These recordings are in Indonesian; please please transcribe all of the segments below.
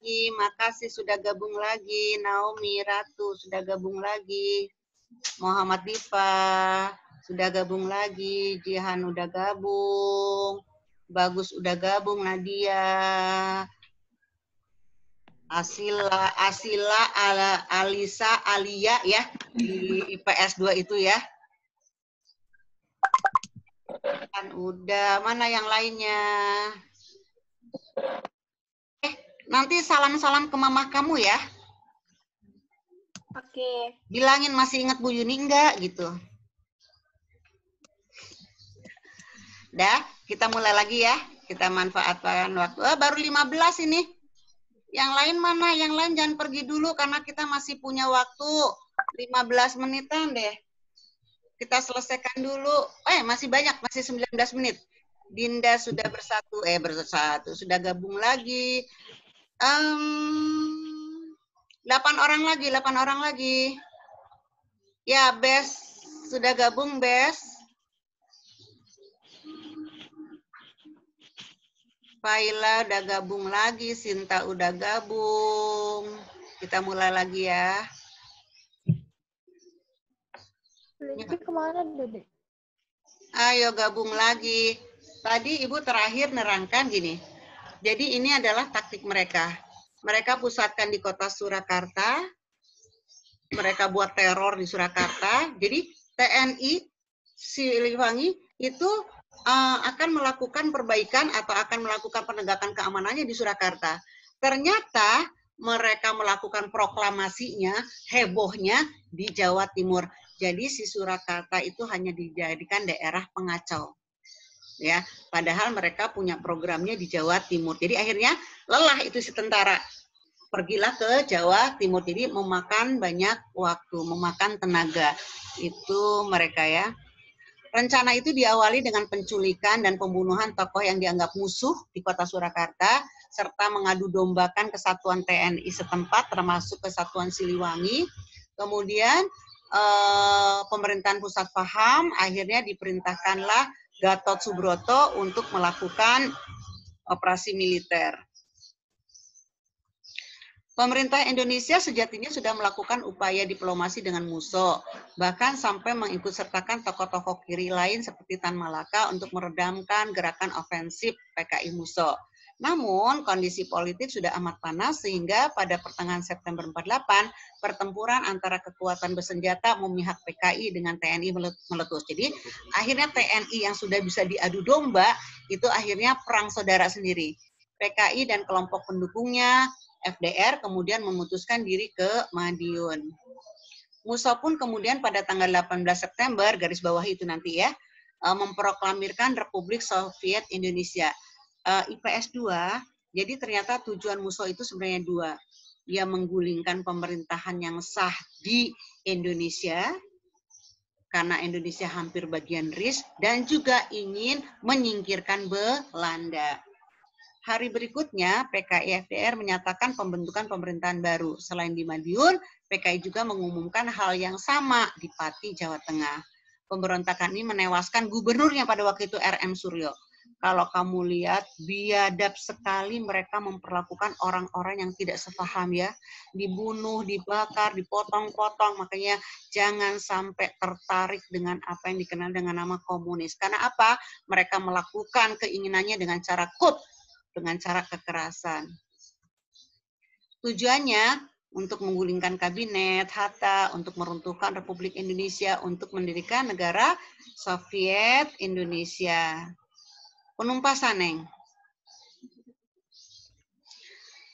lagi, makasih sudah gabung lagi. Naomi, Ratu sudah gabung lagi. Muhammad Diva sudah gabung lagi. Jihan udah gabung. Bagus udah gabung. Nadia. Asila, Alisa, Alia ya di IPS 2 itu ya. Kan udah, mana yang lainnya? Nanti salam-salam ke mamah kamu ya. Oke. Bilangin masih ingat Bu Yuni enggak gitu. Dah, kita mulai lagi ya. Kita manfaatkan waktu. Baru 15 ini. Yang lain mana? Yang lain jangan pergi dulu karena kita masih punya waktu 15 menitan deh. Kita selesaikan dulu. Masih banyak, masih 19 menit. Dinda sudah bersatu, sudah gabung lagi. 8 orang lagi. Ya, Bes sudah gabung, Bes. Faila udah gabung lagi, Sinta udah gabung. Kita mulai lagi ya. Linci kemana, Dede? Ayo gabung lagi. Tadi Ibu terakhir nerangkan gini. Jadi ini adalah taktik mereka. Mereka pusatkan di kota Surakarta. Mereka buat teror di Surakarta. Jadi TNI Siliwangi itu akan melakukan perbaikan atau akan melakukan penegakan keamanannya di Surakarta. Ternyata mereka melakukan proklamasinya, hebohnya di Jawa Timur. Jadi si Surakarta itu hanya dijadikan daerah pengacau. Ya, padahal mereka punya programnya di Jawa Timur. Jadi akhirnya lelah itu si tentara. Pergilah ke Jawa Timur. Jadi memakan banyak waktu, memakan tenaga. Itu mereka ya. Rencana itu diawali dengan penculikan dan pembunuhan tokoh yang dianggap musuh di kota Surakarta, serta mengadu dombakan kesatuan TNI setempat, termasuk kesatuan Siliwangi. Kemudian pemerintahan pusat paham, akhirnya diperintahkanlah Gatot Subroto untuk melakukan operasi militer. Pemerintah Indonesia sejatinya sudah melakukan upaya diplomasi dengan musuh, bahkan sampai mengikutsertakan tokoh-tokoh kiri lain seperti Tan Malaka untuk meredamkan gerakan ofensif PKI musuh. Namun, kondisi politik sudah amat panas sehingga pada pertengahan September 48, pertempuran antara kekuatan bersenjata memihak PKI dengan TNI meletus. Jadi, akhirnya TNI yang sudah bisa diadu domba, itu akhirnya perang saudara sendiri. PKI dan kelompok pendukungnya, FDR, kemudian memutuskan diri ke Madiun. Musuh pun kemudian pada tanggal 18 September, garis bawah itu nanti ya, memproklamirkan Republik Soviet Indonesia. IPS 2, jadi ternyata tujuan musuh itu sebenarnya 2. Dia menggulingkan pemerintahan yang sah di Indonesia, karena Indonesia hampir bagian RIS, dan juga ingin menyingkirkan Belanda. Hari berikutnya, PKI FDR menyatakan pembentukan pemerintahan baru. Selain di Madiun, PKI juga mengumumkan hal yang sama di Pati, Jawa Tengah. Pemberontakan ini menewaskan gubernurnya pada waktu itu RM Suryo. Kalau kamu lihat, biadab sekali mereka memperlakukan orang-orang yang tidak sepaham ya. Dibunuh, dibakar, dipotong-potong. Makanya jangan sampai tertarik dengan apa yang dikenal dengan nama komunis. Karena apa? Mereka melakukan keinginannya dengan cara dengan cara kekerasan. Tujuannya untuk menggulingkan kabinet, Hatta, untuk meruntuhkan Republik Indonesia, untuk mendirikan negara Soviet Indonesia. Penumpasan, Neng.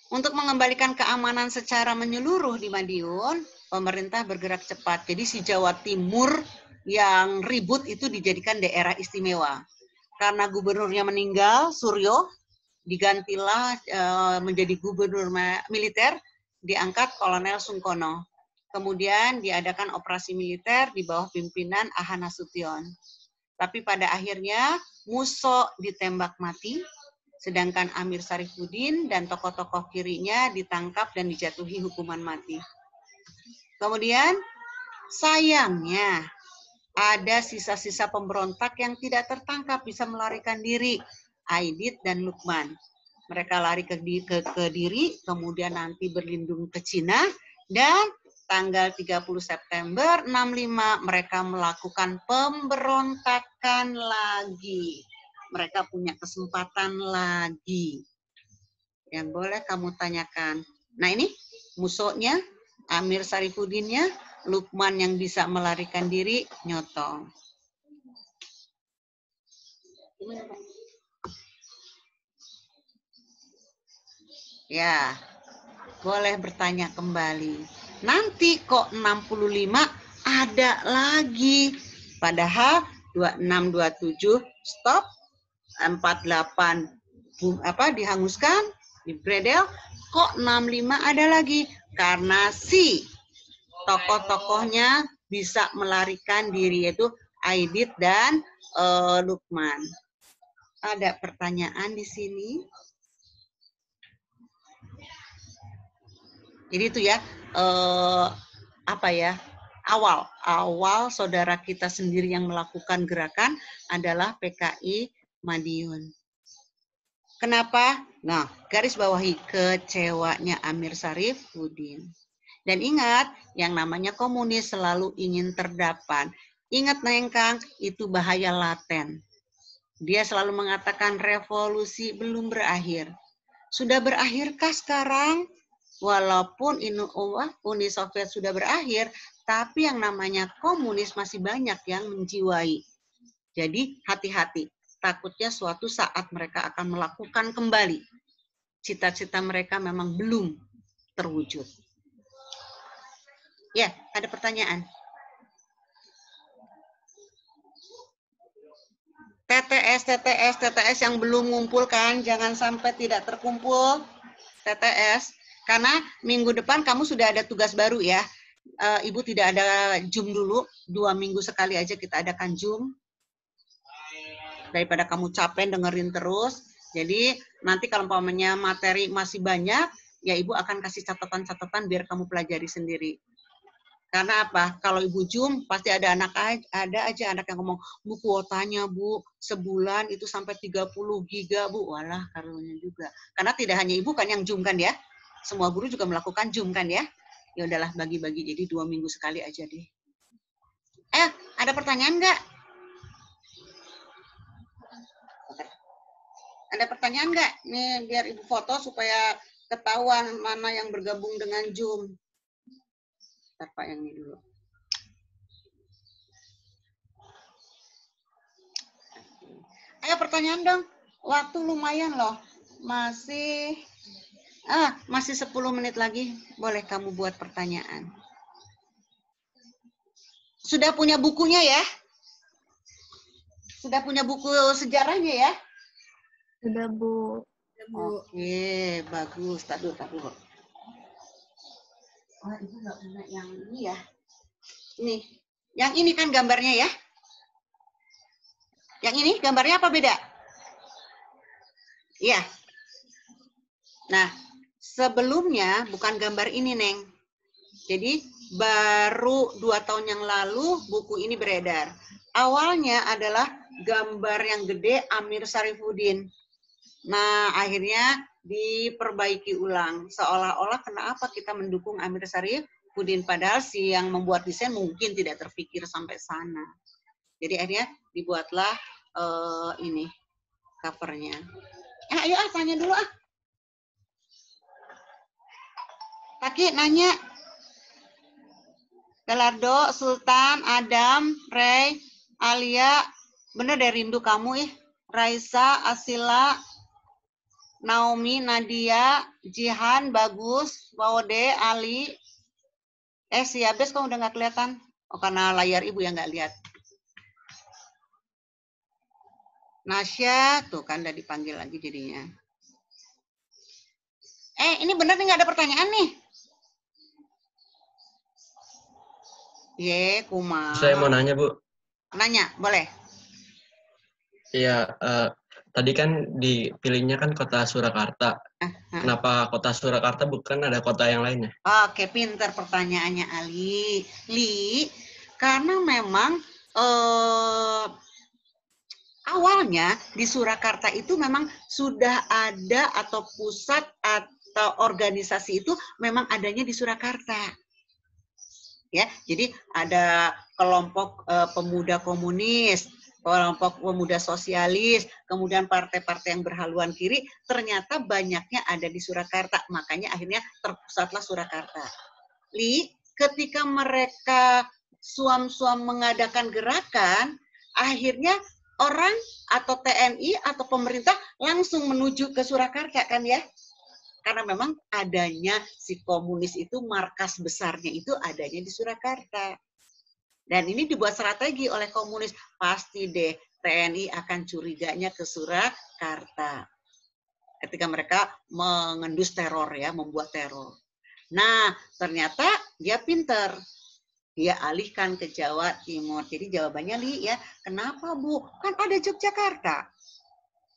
Untuk mengembalikan keamanan secara menyeluruh di Madiun, pemerintah bergerak cepat. Jadi si Jawa Timur yang ribut itu dijadikan daerah istimewa. Karena gubernurnya meninggal, Suryo, digantilah menjadi gubernur militer, diangkat Kolonel Sungkono. Kemudian diadakan operasi militer di bawah pimpinan Aha Nasution. Tapi pada akhirnya Musso ditembak mati, sedangkan Amir Sarifuddin dan tokoh-tokoh kirinya ditangkap dan dijatuhi hukuman mati. Kemudian sayangnya ada sisa-sisa pemberontak yang tidak tertangkap bisa melarikan diri, Aidit dan Lukman. mereka lari ke Kediri, kemudian nanti berlindung ke Cina, dan tanggal 30 September 65 mereka melakukan pemberontakan lagi. Mereka punya kesempatan lagi. Yang boleh kamu tanyakan. Nah ini musuhnya, Amir Sarifudinnya, Lukman yang bisa melarikan diri, nyotong. Ya, boleh bertanya kembali. Nanti kok 65 ada lagi. Padahal 2627 stop, 48 dihanguskan, dibredel, kok 65 ada lagi. Karena si tokoh-tokohnya bisa melarikan diri, yaitu Aidit dan Lukman. Ada pertanyaan di sini? Jadi itu ya, awal saudara kita sendiri yang melakukan gerakan adalah PKI Madiun. Kenapa? Nah, garis bawahi kecewanya Amir Sarifudin. Dan ingat, yang namanya komunis selalu ingin terdapat. Ingat Nengkang, itu bahaya laten. Dia selalu mengatakan revolusi belum berakhir. Sudah berakhirkah sekarang? Walaupun Uni Soviet sudah berakhir, tapi yang namanya komunis masih banyak yang menjiwai. Jadi hati-hati, takutnya suatu saat mereka akan melakukan kembali. Cita-cita mereka memang belum terwujud. Ya, ada pertanyaan. TTS yang belum ngumpulkan, jangan sampai tidak terkumpul. TTS. Karena minggu depan kamu sudah ada tugas baru ya. Ibu tidak ada Zoom dulu. 2 minggu sekali aja kita adakan Zoom. Daripada kamu capek dengerin terus. Jadi nanti kalau umpamanya materi masih banyak, ya Ibu akan kasih catatan-catatan biar kamu pelajari sendiri. Karena apa? Kalau Ibu Zoom, pasti ada aja anak yang ngomong, Bu kuotanya Bu, sebulan itu sampai 30 giga Bu. Walah, karunya juga. Karena tidak hanya Ibu kan yang Zoom kan ya. Semua guru juga melakukan Zoom kan ya. Ya udahlah bagi-bagi, jadi 2 minggu sekali aja deh. Ada pertanyaan nggak? Ada pertanyaan nggak? Nih biar Ibu foto supaya ketahuan mana yang bergabung dengan Zoom. Ntar Pak yang ini dulu. Ayo pertanyaan dong. Waktu lumayan loh. Masih 10 menit lagi. Boleh kamu buat pertanyaan. Sudah punya bukunya ya? Sudah punya buku sejarahnya ya? Sudah, Bu. Oke, bagus. Tak dulu. Oh, Ibu nggak punya yang ini ya? Ini. Yang ini kan gambarnya ya? Yang ini gambarnya apa beda? Iya. Nah, sebelumnya bukan gambar ini, Neng. Jadi, baru 2 tahun yang lalu buku ini beredar. Awalnya adalah gambar yang gede Amir Sarifudin. Nah, akhirnya diperbaiki ulang. Seolah-olah kenapa kita mendukung Amir Sarifudin, padahal si yang membuat desain mungkin tidak terpikir sampai sana. Jadi akhirnya dibuatlah ini covernya. Ayo tanya dulu Taki nanya. Galardo, Sultan, Adam, Ray, Alia, bener deh rindu kamu Raisa, Asila, Naomi, Nadia, Jihan, Bagus, Wawode, Ali. Si Abes kok udah nggak kelihatan? Oh karena layar Ibu yang nggak lihat. Nasya, tuh kan udah dipanggil lagi jadinya. Ini bener nih nggak ada pertanyaan nih? Kumaha. Saya mau nanya, Bu. Nanya, boleh. Iya, tadi kan dipilihnya kan kota Surakarta. Kenapa kota Surakarta bukan ada kota yang lainnya? Oke, pinter pertanyaannya Ali. Karena memang awalnya di Surakarta itu memang sudah ada atau pusat atau organisasi itu memang adanya di Surakarta. Ya, jadi ada kelompok pemuda komunis, kelompok pemuda sosialis, kemudian partai-partai yang berhaluan kiri, ternyata banyaknya ada di Surakarta. Makanya akhirnya terpusatlah Surakarta. Ketika mereka suam-suam mengadakan gerakan, akhirnya orang atau TNI atau pemerintah langsung menuju ke Surakarta kan ya? Karena memang adanya si komunis itu, markas besarnya itu adanya di Surakarta. Dan ini dibuat strategi oleh komunis, pasti deh TNI akan curiganya ke Surakarta. Ketika mereka mengendus teror ya, membuat teror. Nah, ternyata dia pinter. Dia alihkan ke Jawa Timur. Jadi jawabannya Li ya, kenapa Bu? Kan ada Yogyakarta.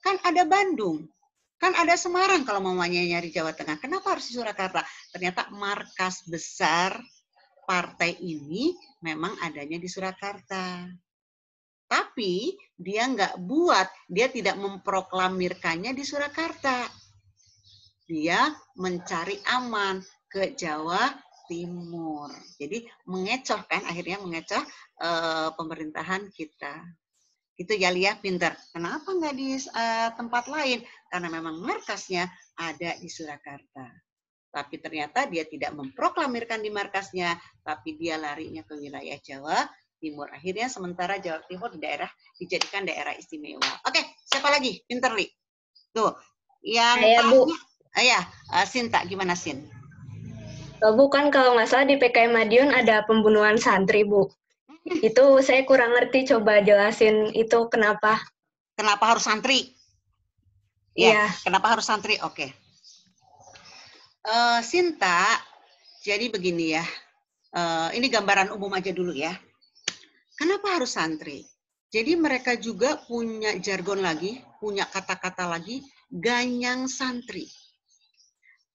Kan ada Bandung. Kan ada Semarang kalau mamanya nyari Jawa Tengah. Kenapa harus di Surakarta? Ternyata markas besar partai ini memang adanya di Surakarta. Tapi dia dia tidak memproklamirkannya di Surakarta. Dia mencari aman ke Jawa Timur. Jadi mengecoh kan, akhirnya mengecoh pemerintahan kita. Itu ya Lia, pinter. Kenapa nggak di tempat lain? Karena memang markasnya ada di Surakarta. Tapi ternyata dia tidak memproklamirkan di markasnya, tapi dia larinya ke wilayah Jawa Timur. Akhirnya sementara Jawa Timur dijadikan daerah istimewa. Oke, siapa lagi? Pinter, Li. Tuh, yang Saya, Bu. Sinta, gimana Sin? Bu, kan kalau nggak salah di PKI Madiun ada pembunuhan santri, Bu. Itu saya kurang ngerti, coba jelasin itu kenapa. Kenapa harus santri? Ya, kenapa harus santri? Oke. Sinta, jadi begini ya. Ini gambaran umum aja dulu ya. Kenapa harus santri? Jadi mereka juga punya jargon lagi, punya kata-kata lagi, ganyang santri.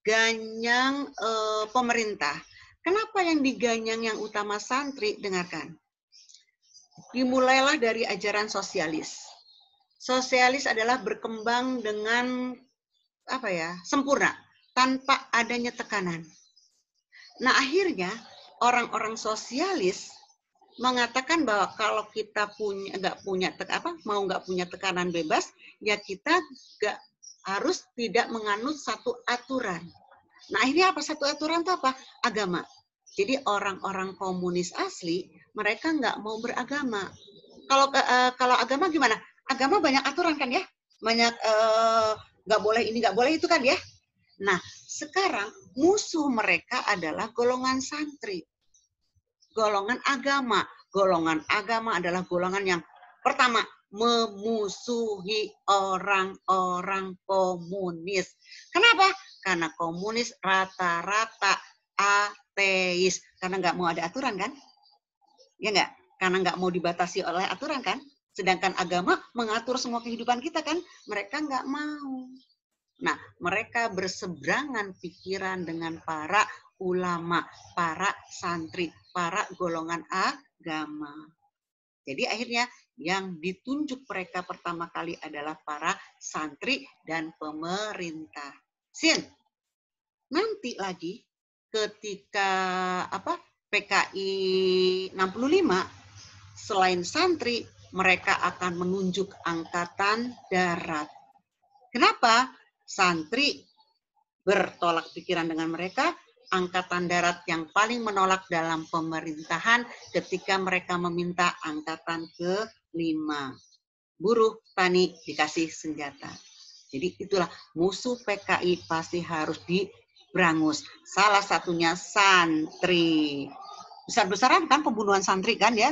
Ganyang pemerintah. Kenapa yang diganyang yang utama santri? Dengarkan. Dimulailah dari ajaran sosialis. Sosialis adalah berkembang dengan sempurna, tanpa adanya tekanan. Nah, akhirnya orang-orang sosialis mengatakan bahwa kalau kita nggak punya tekanan bebas, ya kita harus tidak menganut satu aturan. Nah, akhirnya apa? Satu aturan itu apa? Agama. Jadi orang-orang komunis asli, mereka nggak mau beragama. Kalau agama gimana? Agama banyak aturan kan ya? Banyak nggak boleh ini, nggak boleh itu kan ya? Nah, sekarang musuh mereka adalah golongan santri. Golongan agama. Golongan agama adalah golongan yang pertama, memusuhi orang-orang komunis. Kenapa? Karena komunis rata-rata ateis. Karena nggak mau ada aturan kan? Ya nggak? Karena nggak mau dibatasi oleh aturan kan? Sedangkan agama mengatur semua kehidupan kita kan? Mereka nggak mau. Nah, mereka berseberangan pikiran dengan para ulama, para santri, para golongan agama. Jadi akhirnya yang ditunjuk mereka pertama kali adalah para santri dan pemerintah. Sin, nanti lagi ketika PKI 65, selain santri, mereka akan menunjuk angkatan darat. Kenapa? Santri bertolak pikiran dengan mereka, angkatan darat yang paling menolak dalam pemerintahan ketika mereka meminta angkatan ke-5. Buruh, tani dikasih senjata. Jadi itulah musuh PKI pasti harus diberangus. Salah satunya santri. Besar-besaran kan pembunuhan santri kan ya.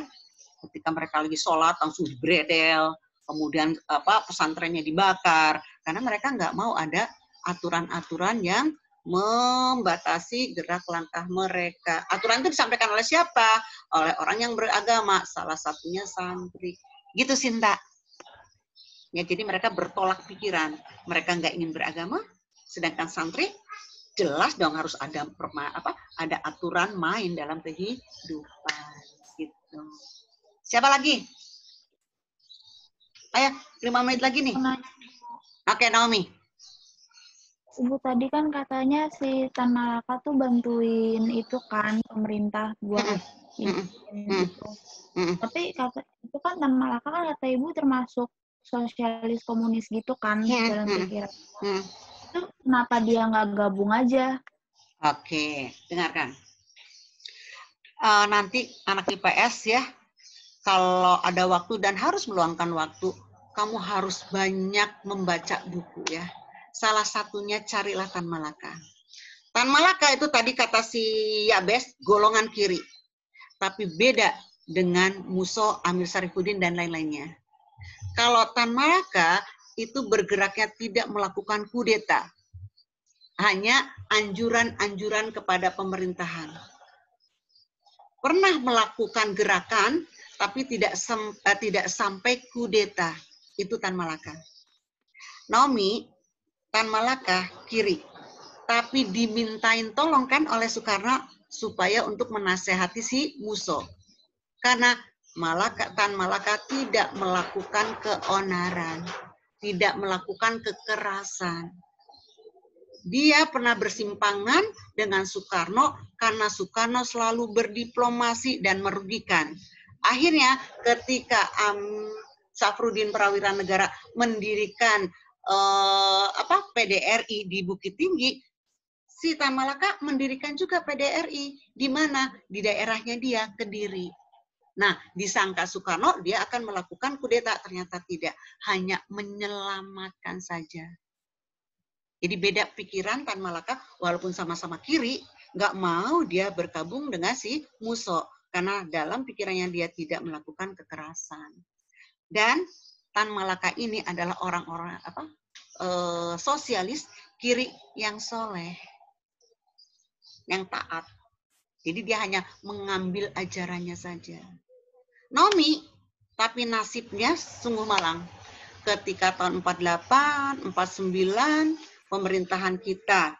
Ketika mereka lagi sholat langsung dibredel, kemudian pesantrennya dibakar, karena mereka nggak mau ada aturan-aturan yang membatasi gerak langkah mereka. Aturan itu disampaikan oleh siapa? Oleh orang yang beragama, salah satunya santri. Gitu Sinta. Ya, jadi mereka bertolak pikiran. Mereka nggak ingin beragama, sedangkan santri jelas dong harus ada aturan main dalam kehidupan. Gitu. Siapa lagi? Ayo, 5 menit lagi nih. Oke, Naomi. Ibu tadi kan katanya si Tan Malaka tuh bantuin itu kan pemerintah buat itu. Tapi itu kan Tan Malaka kan kata Ibu termasuk sosialis komunis gitu kan dalam pikiran. Itu kenapa dia nggak gabung aja? Oke, dengarkan. Nanti anak IPS ya, kalau ada waktu dan harus meluangkan waktu, kamu harus banyak membaca buku ya. Salah satunya carilah Tan Malaka. Tan Malaka itu tadi kata si Yabes, golongan kiri. Tapi beda dengan Muso, Amir Syarifuddin, dan lain-lainnya. Kalau Tan Malaka itu bergeraknya tidak melakukan kudeta. Hanya anjuran-anjuran kepada pemerintahan. Pernah melakukan gerakan, tapi tidak sampai kudeta. Itu Tan Malaka. Naomi, Tan Malaka kiri. Tapi dimintain tolong kan oleh Soekarno supaya untuk menasehati si Muso. Karena Tan Malaka tidak melakukan keonaran, tidak melakukan kekerasan. Dia pernah bersimpangan dengan Soekarno karena Soekarno selalu berdiplomasi dan merugikan. Akhirnya ketika Safruddin Prawira Negara mendirikan PDRI di Bukit Tinggi, si Tan Malaka mendirikan juga PDRI. Di mana? Di daerahnya dia, Kediri. Nah, disangka Soekarno dia akan melakukan kudeta, ternyata tidak. Hanya menyelamatkan saja. Jadi beda pikiran Tan Malaka, walaupun sama-sama kiri, nggak mau dia bergabung dengan si Muso. Karena dalam pikirannya dia tidak melakukan kekerasan. Dan Tan Malaka ini adalah orang-orang sosialis kiri yang soleh, yang taat. Jadi dia hanya mengambil ajarannya saja. Naomi, tapi nasibnya sungguh malang. Ketika tahun 48, 49, pemerintahan kita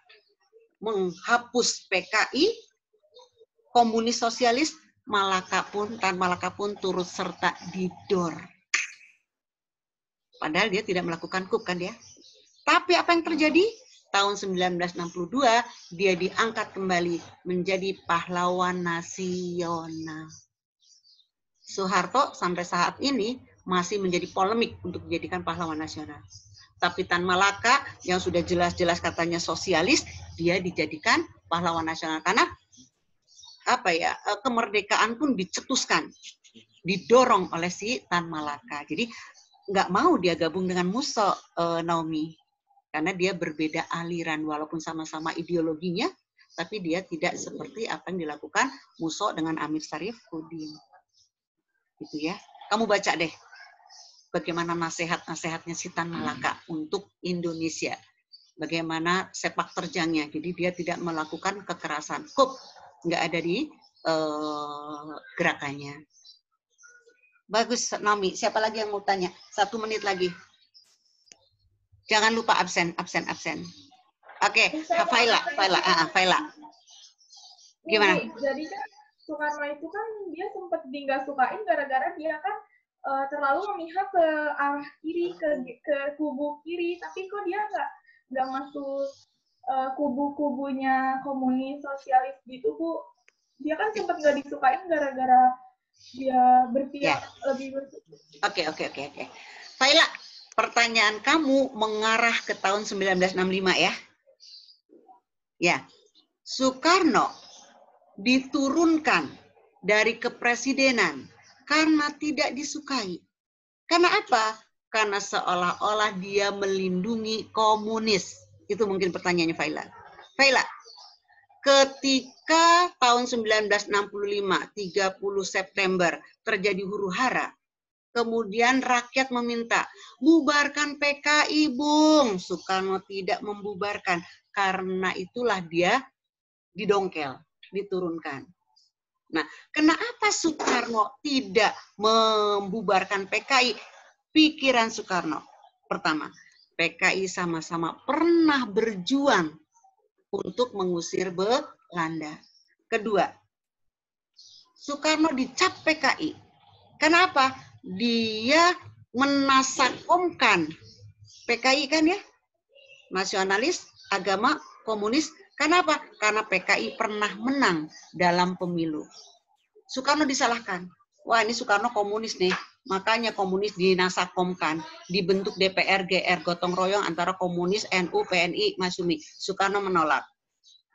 menghapus PKI, komunis sosialis, Tan Malaka pun turut serta didor. Padahal dia tidak melakukan coup kan dia. Tapi apa yang terjadi? Tahun 1962 dia diangkat kembali menjadi pahlawan nasional. Soeharto sampai saat ini masih menjadi polemik untuk dijadikan pahlawan nasional. Tapi Tan Malaka yang sudah jelas-jelas katanya sosialis, dia dijadikan pahlawan nasional karena kemerdekaan pun dicetuskan, didorong oleh si Tan Malaka. Jadi nggak mau dia gabung dengan Muso, Naomi, karena dia berbeda aliran walaupun sama-sama ideologinya, tapi dia tidak seperti apa yang dilakukan Muso dengan Amir Syarifuddin. Gitu ya. Kamu baca deh bagaimana nasihat-nasihatnya si Tan Malaka untuk Indonesia. Bagaimana sepak terjangnya. Jadi dia tidak melakukan kekerasan. Coup nggak ada di gerakannya. Bagus, Naomi. Siapa lagi yang mau tanya? 1 menit lagi. Jangan lupa absen. Oke, Faila. Gimana? Jadi kan Soekarno itu kan dia sempat nggak sukain gara-gara dia kan terlalu memihak ke arah kiri, ke kubu kiri, tapi kok dia nggak masuk kubu-kubunya komunis sosialis gitu, Bu. Dia kan sempat nggak disukain gara-gara dia berpihak lebih bersih. Oke. Faila, pertanyaan kamu mengarah ke tahun 1965 ya? Ya. Soekarno diturunkan dari kepresidenan karena tidak disukai. Karena apa? Karena seolah-olah dia melindungi komunis. Itu mungkin pertanyaannya Faila. Faila, ketika tahun 1965, 30 September, terjadi huru-hara, kemudian rakyat meminta, bubarkan PKI, Bung. Soekarno tidak membubarkan. Karena itulah dia didongkel, diturunkan. Nah, kenapa Soekarno tidak membubarkan PKI? Pikiran Soekarno. Pertama, PKI sama-sama pernah berjuang untuk mengusir Belanda. Kedua, Soekarno dicap PKI. Kenapa? Dia menasakomkan PKI kan ya, nasionalis, agama, komunis. Kenapa? Karena PKI pernah menang dalam pemilu. Soekarno disalahkan. Wah, ini Soekarno komunis nih. Makanya komunis dinasakomkan. Dibentuk DPR, GR, gotong royong antara komunis, NU, PNI, Masyumi. Soekarno menolak.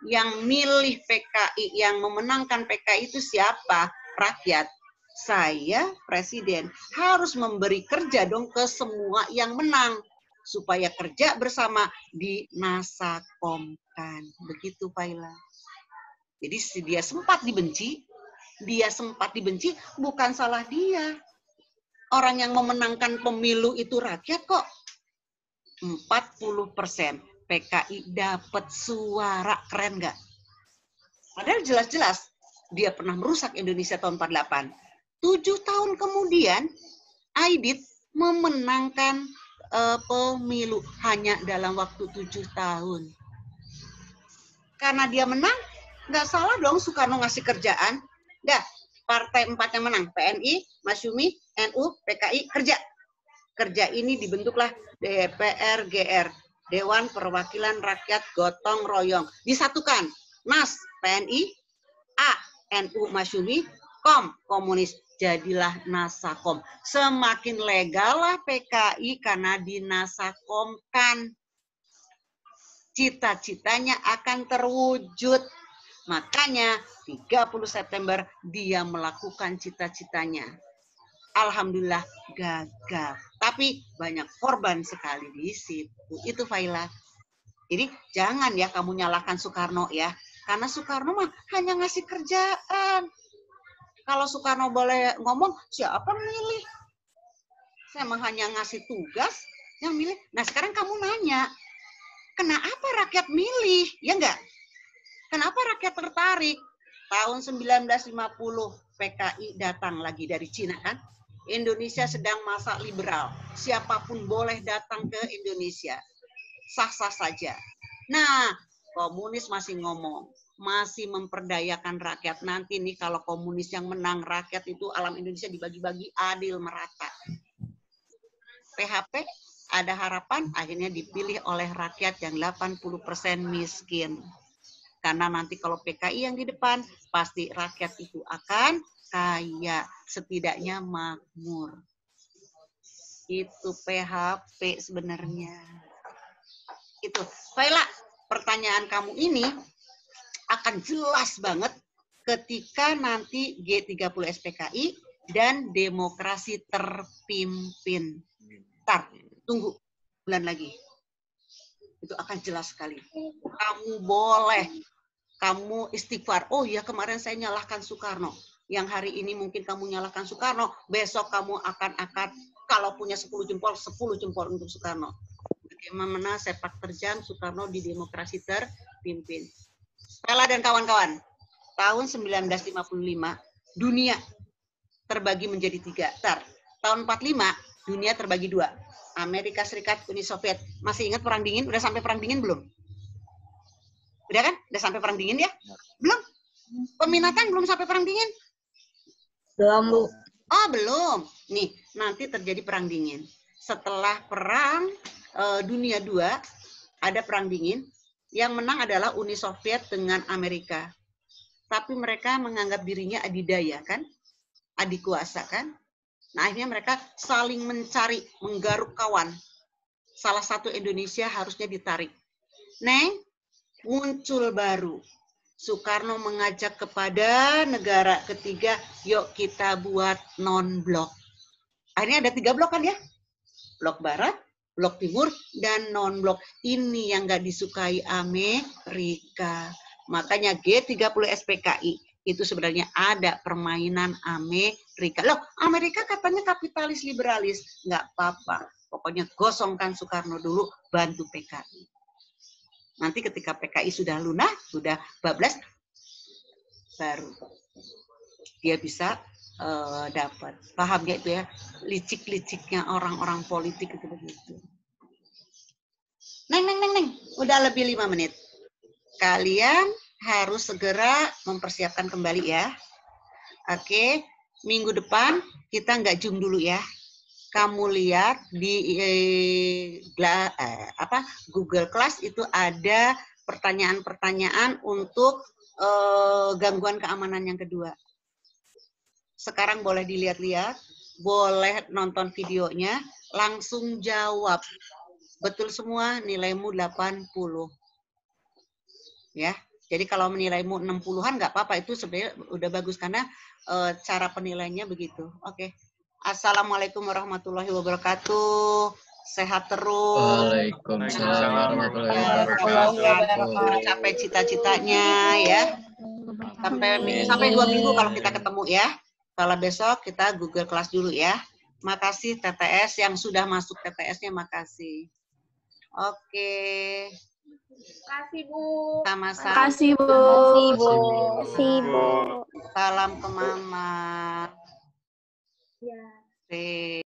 Yang milih PKI, yang memenangkan PKI itu siapa? Rakyat. Saya, presiden, harus memberi kerja dong ke semua yang menang. Supaya kerja bersama dinasakomkan. Begitu, Faila. Jadi dia sempat dibenci bukan salah dia. Orang yang memenangkan pemilu itu rakyat kok. 40% PKI dapat suara, keren nggak? Padahal jelas-jelas dia pernah merusak Indonesia tahun 48. 7 tahun kemudian, Aidit memenangkan pemilu hanya dalam waktu 7 tahun. Karena dia menang, nggak salah dong Soekarno ngasih kerjaan. Dah, partai 4 yang menang, PNI, Masyumi, NU, PKI, kerja. Kerja ini dibentuklah DPR, GR, Dewan Perwakilan Rakyat Gotong Royong. Disatukan, NAS, PNI, A, NU, Masyumi, KOM, komunis. Jadilah nasakom. Semakin legal lah PKI karena dinasakomkan. Cita-citanya akan terwujud. Makanya 30 September dia melakukan cita-citanya. Alhamdulillah gagal. Tapi banyak korban sekali di situ. Itu Faila. Jadi jangan ya kamu nyalahkan Soekarno ya. Karena Soekarno mah hanya ngasih kerjaan. Kalau Soekarno boleh ngomong, siapa milih? Saya mah hanya ngasih tugas yang milih. Nah sekarang kamu nanya, kenapa rakyat milih? Ya enggak? Kenapa rakyat tertarik? Tahun 1950 PKI datang lagi dari Cina kan? Indonesia sedang masa liberal. Siapapun boleh datang ke Indonesia. Sah-sah saja. Nah, komunis masih ngomong. Masih memperdayakan rakyat. Nanti nih kalau komunis yang menang, rakyat itu alam Indonesia dibagi-bagi adil merata. PHP ada harapan akhirnya dipilih oleh rakyat yang 80% miskin. Karena nanti kalau PKI yang di depan, pasti rakyat itu akan kaya, setidaknya makmur. Itu PHP sebenarnya. Itu. Faila, pertanyaan kamu ini akan jelas banget ketika nanti G30 SPKI dan demokrasi terpimpin. Ntar, tunggu bulan lagi. Itu akan jelas sekali. Kamu boleh, kamu istighfar. Oh ya kemarin saya nyalahkan Soekarno. Yang hari ini mungkin kamu nyalahkan Soekarno, besok kamu akan kalau punya 10 jempol, 10 jempol untuk Soekarno. Bagaimana sepak terjang Soekarno di demokrasi terpimpin. Stella dan kawan-kawan, tahun 1955, dunia terbagi menjadi 3. Tahun 45, dunia terbagi 2. Amerika Serikat, Uni Soviet. Masih ingat Perang Dingin? Udah sampai Perang Dingin belum? Udah kan? Udah sampai Perang Dingin ya? Belum? Peminatan belum sampai Perang Dingin? Belum, Bu. Oh, belum. Nih, nanti terjadi Perang Dingin. Setelah Perang Dunia II, ada Perang Dingin. Yang menang adalah Uni Soviet dengan Amerika. Tapi mereka menganggap dirinya adidaya, kan? Adik kuasa, kan? Nah, akhirnya mereka saling mencari, menggaruk kawan. Salah satu Indonesia harusnya ditarik. Neng, muncul baru. Soekarno mengajak kepada negara ketiga, yuk kita buat non-blok. Akhirnya ada 3 blok kan ya? Blok Barat, Blok Timur, dan non-blok. Ini yang nggak disukai Amerika. Makanya G30 SPKI itu sebenarnya ada permainan Amerika. Loh, Amerika katanya kapitalis liberalis. Nggak apa-apa. Pokoknya gosongkan Soekarno dulu, bantu PKI. Nanti ketika PKI sudah lunas, sudah bablas, baru dia bisa dapat. Paham ya itu ya? Licik-liciknya orang-orang politik itu begitu. Neng. Udah lebih 5 menit. Kalian harus segera mempersiapkan kembali ya. Oke, minggu depan kita nggak Zoom dulu ya. kamu lihat di Google Class itu ada pertanyaan-pertanyaan untuk gangguan keamanan yang kedua. Sekarang boleh dilihat-lihat, boleh nonton videonya, langsung jawab. Betul semua, nilaimu 80. Ya. Jadi kalau menilaimu 60-an nggak apa-apa, itu sebenarnya udah bagus karena cara penilaiannya begitu. Oke. Assalamualaikum warahmatullahi wabarakatuh. Sehat terus. Waalaikumsalam warahmatullahi wabarakatuh. Tercapai cita-citanya ya. Sampai 2 minggu kalau kita ketemu ya. Kalau besok kita Google Class dulu ya. Makasih TTS yang sudah masuk TTS-nya, makasih. Oke. Kasih Bu. Sama-sama. Kasih Bu. Kasih Bu. Salam ke Mama. Ya. Oke.